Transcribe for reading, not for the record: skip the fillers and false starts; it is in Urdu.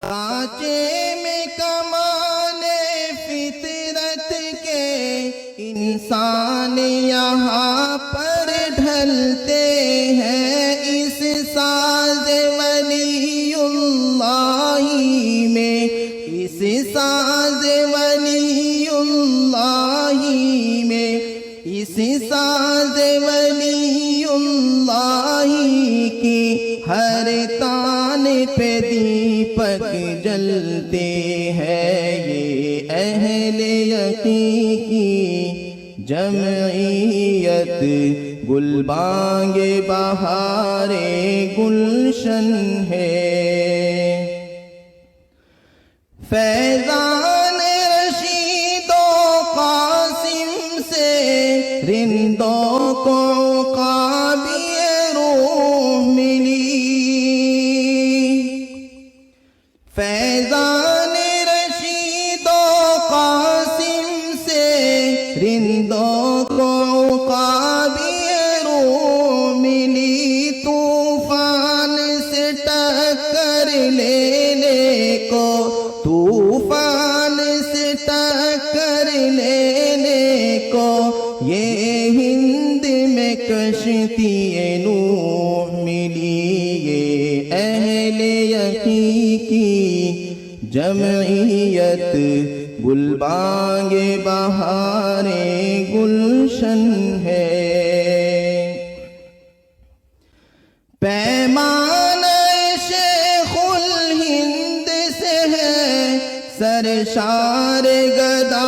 سانچے میں کمال فطرت کے انسان یہاں پر ڈھلتے ہیں، اس ساز ولی اللہ میں، اس ساز ولی اللہ میں، اس ساز ولی اللہ کی ہر تان پہ دیپک جلتے ہیں۔ یہ اہل یقین کی جمعیت گل بانگ بہار گلشن ہے۔ فیضان رشید و قاسم سے رندوں کو عقابی روح ملی، فیضان رشید و قاسم سے رندوں کو عقابی روح ملی، طوفان سے ٹکر لینے کو، طوفان سے ٹکر لینے کو یہ ہند میں کشتی نوح ملی۔ یہ اہل یقین کی جمعیت گل بانگ بہار گلشن ہے۔ پیمان شیخ الہند سے ہے سرشار گدا